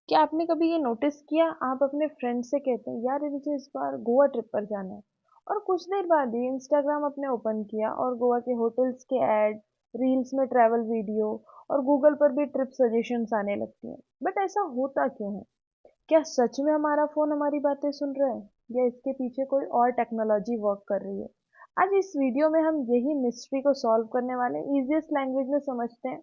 क्या आपने कभी ये नोटिस किया, आप अपने फ्रेंड से कहते हैं यार मुझे इस बार गोवा ट्रिप पर जाना है, और कुछ देर बाद ही इंस्टाग्राम आपने ओपन किया और गोवा के होटल्स के ऐड, रील्स में ट्रैवल वीडियो और गूगल पर भी ट्रिप सजेशंस आने लगती हैं। बट ऐसा होता क्यों है? क्या सच में हमारा फोन हमारी बातें सुन रहा है, या इसके पीछे कोई और टेक्नोलॉजी वर्क कर रही है? आज इस वीडियो में हम यही मिस्ट्री को सॉल्व करने वाले इजीएस्ट लैंग्वेज में समझते हैं।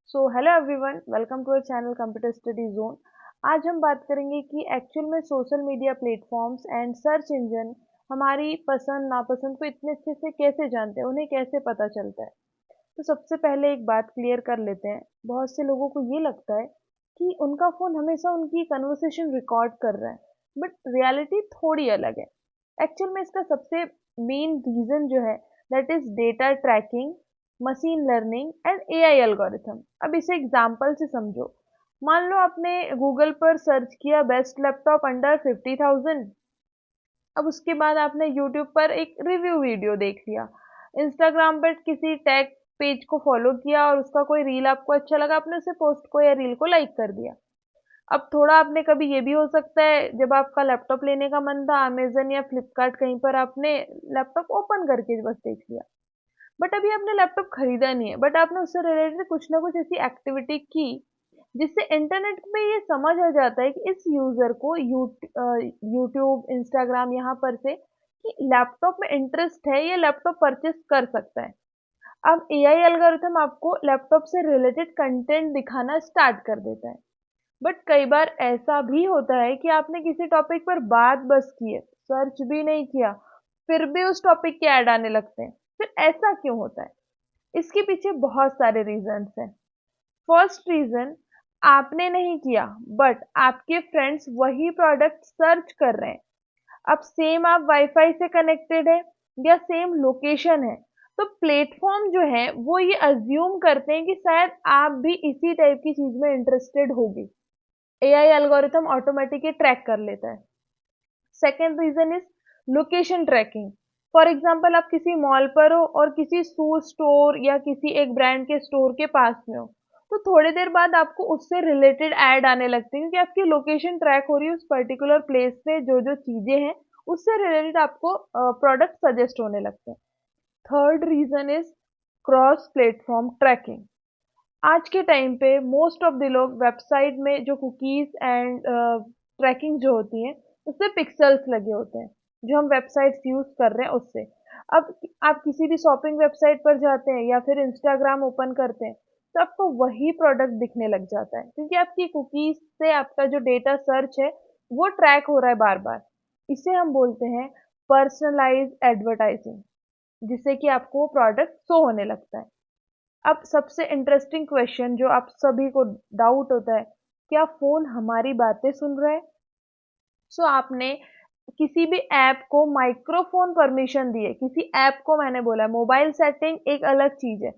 So hello everyone, welcome to our channel computer study zone. आज हम बात करेंगे कि एक्चुअल में social media platforms and search engine हमारी पसंद नापसंद को इतने अच्छे से कैसे जानते हैं, उन्हें कैसे पता चलता है। तो सबसे पहले एक बात क्लियर कर लेते हैं। बहुत से लोगों को ये लगता है कि उनका फ़ोन हमेशा उनकी कन्वर्सेशन रिकॉर्ड कर रहा है, बट रियलिटी थोड़ी अलग है। एक्चुअल में इसका सबसे मेन रीज़न जो है, that is data tracking, machine learning and AI algorithm. अब इसे एग्जांपल से समझो। मान लो आपने गूगल पर सर्च किया बेस्ट लैपटॉप अंडर 50,000। अब उसके बाद आपने यूट्यूब पर एक रिव्यू वीडियो देख लिया, इंस्टाग्राम पर किसी टैग पेज को फॉलो किया और उसका कोई रील आपको अच्छा लगा, आपने उसे पोस्ट को या रील को लाइक कर दिया। अब थोड़ा आपने कभी ये भी हो सकता है, जब आपका लैपटॉप लेने का मन था, अमेजन या फ्लिपकार्ट कहीं पर आपने लैपटॉप ओपन करके बस देख लिया। बट अभी आपने लैपटॉप खरीदा नहीं है, बट आपने उससे रिलेटेड कुछ ना कुछ ऐसी एक्टिविटी की जिससे इंटरनेट पे ये समझ आ जाता है कि इस यूजर को यूट्यूब, इंस्टाग्राम यहाँ पर से कि लैपटॉप में इंटरेस्ट है, ये लैपटॉप परचेस कर सकता है। अब एआई एल्गोरिथम आपको लैपटॉप से रिलेटेड कंटेंट दिखाना स्टार्ट कर देता है। बट कई बार ऐसा भी होता है कि आपने किसी टॉपिक पर बात बस की है, सर्च भी नहीं किया, फिर भी उस टॉपिक के ऐड आने लगते हैं। फिर ऐसा क्यों होता है? इसके पीछे बहुत सारे रीजंस हैं। फर्स्ट रीजन, आपने नहीं किया, बट आपके फ्रेंड्स वही प्रोडक्ट सर्च कर रहे हैं। अब सेम आप वाईफाई से कनेक्टेड है या सेम लोकेशन है, तो प्लेटफॉर्म जो है वो ये अज्यूम करते हैं कि शायद आप भी इसी टाइप की चीज में इंटरेस्टेड होगी। एआई एल्गोरिथम ऑटोमेटिकली ट्रैक कर लेता है। Second reason is location tracking. For example, आप किसी मॉल पर हो और किसी शू स्टोर या किसी एक ब्रांड के स्टोर के पास में हो, तो थोड़ी देर बाद आपको उससे रिलेटेड ऐड आने लगते हैं, क्योंकि आपकी लोकेशन ट्रैक हो रही है। उस पर्टिकुलर प्लेस पे जो जो चीजें हैं उससे रिलेटेड आपको प्रोडक्ट सजेस्ट होने लगते हैं। Third reason is cross platform tracking. आज के टाइम पे मोस्ट ऑफ द लोग वेबसाइट में जो कुकीज एंड ट्रैकिंग जो होती है, उससे पिक्सेल्स लगे होते हैं, जो हम वेबसाइट्स यूज कर रहे हैं उससे। अब आप किसी भी शॉपिंग वेबसाइट पर जाते हैं या फिर इंस्टाग्राम ओपन करते हैं, तो आपको वही प्रोडक्ट दिखने लग जाता है, क्योंकि आपकी कुकीज से आपका जो डेटा सर्च है वो ट्रैक हो रहा है बार बार। इसे हम बोलते हैं पर्सनलाइज एडवर्टाइजिंग, जिससे कि आपको वो प्रोडक्ट शो होने लगता है। अब सबसे इंटरेस्टिंग क्वेश्चन जो आप सभी को डाउट होता है, क्या फोन हमारी बातें सुन रहा है? सो आपने किसी भी ऐप को माइक्रोफोन परमिशन दी है, किसी ऐप को, मैंने बोला मोबाइल सेटिंग एक अलग चीज है,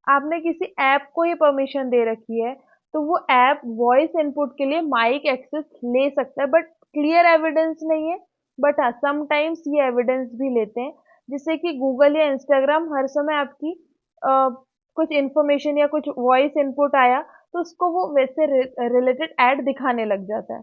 आपने किसी ऐप को ये परमिशन दे रखी है, तो वो ऐप वॉइस इनपुट के लिए माइक एक्सेस ले सकता है, बट क्लियर एविडेंस नहीं है। बट हाँ, समटाइम्स ये एविडेंस भी लेते हैं, जिससे कि गूगल या इंस्टाग्राम हर समय आपकी कुछ इन्फॉर्मेशन या कुछ वॉइस इनपुट आया, तो उसको वो वैसे रिलेटेड ऐड दिखाने लग जाता है।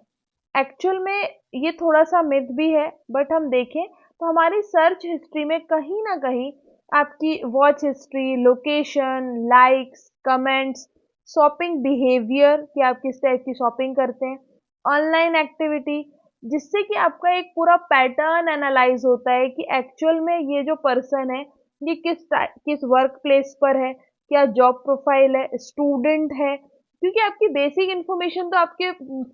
एक्चुअल में ये थोड़ा-सा मिथ भी है, बट हम देखें तो हमारी सर्च हिस्ट्री में कहीं न कहीं आपकी watch history, location, likes, comments, shopping behaviour कि आप किस टाइप की शॉपिंग करते हैं, ऑनलाइन एक्टिविटी, जिससे कि आपका एक पूरा पैटर्न एनालाइज़ होता है कि एक्चुअल में ये जो पर्सन है, ये किस वर्क प्लेस पर है, क्या जॉब प्रोफाइल है, स्टूडेंट है, क्योंकि आपकी बेसिक इन्फॉर्मेशन तो आपके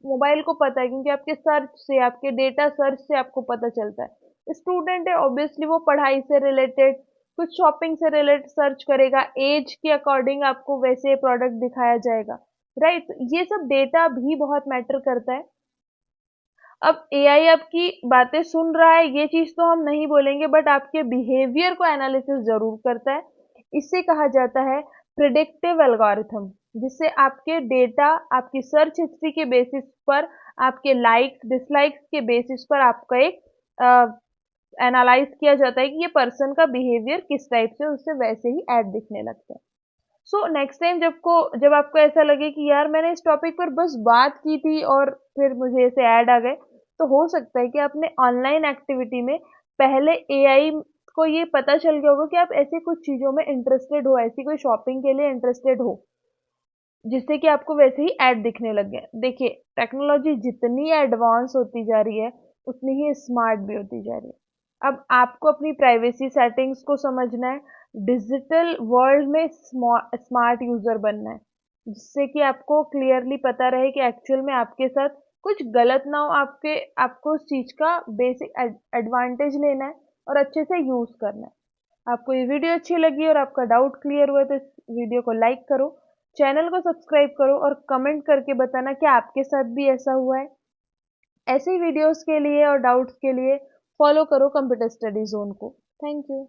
मोबाइल को पता है, क्योंकि आपके सर्च से, आपके डेटा सर्च से आपको पता चलता है। स्टूडेंट है, ऑब्वियसली वो पढ़ाई से रिलेटेड, कुछ शॉपिंग से रिलेटेड सर्च करेगा, एज के अकॉर्डिंग आपको वैसे प्रोडक्ट दिखाया जाएगा, राइट? ये सब डेटा भी बहुत मैटर करता है। अब एआई आपकी बातें सुन रहा है, ये चीज तो हम नहीं बोलेंगे, बट आपके बिहेवियर को एनालिसिस जरूर करता है। इसे कहा जाता है प्रिडिक्टिव एल्गोरिथम, जिससे आपके डेटा, आपकी सर्च हिस्ट्री के बेसिस पर, आपके लाइक्स डिसलाइक्स के बेसिस पर आपका एक एनालाइज किया जाता है कि ये पर्सन का बिहेवियर किस टाइप से, उससे वैसे ही ऐड दिखने लगते हैं। सो नेक्स्ट टाइम जब आपको ऐसा लगे कि यार मैंने इस टॉपिक पर बस बात की थी और फिर मुझे ऐसे ऐड आ गए, तो हो सकता है कि आपने ऑनलाइन एक्टिविटी में पहले एआई को ये पता चल गया होगा कि आप ऐसी कुछ चीज़ों में इंटरेस्टेड हो, ऐसी कोई शॉपिंग के लिए इंटरेस्टेड हो, जिससे कि आपको वैसे ही ऐड दिखने लग गए। देखिए, टेक्नोलॉजी जितनी एडवांस होती जा रही है, उतनी ही स्मार्ट भी होती जा रही है। अब आपको अपनी प्राइवेसी सेटिंग्स को समझना है, डिजिटल वर्ल्ड में स्मार्ट यूजर बनना है, जिससे कि आपको क्लियरली पता रहे कि एक्चुअल में आपके साथ कुछ गलत ना हो, आपको उस चीज का बेसिक एडवांटेज लेना है और अच्छे से यूज करना है। आपको ये वीडियो अच्छी लगी और आपका डाउट क्लियर हुआ तो इस वीडियो को लाइक करो, चैनल को सब्सक्राइब करो और कमेंट करके बताना कि आपके साथ भी ऐसा हुआ है। ऐसे ही वीडियोस के लिए और डाउट्स के लिए फॉलो करो कंप्यूटर स्टडी जोन को। Thank you.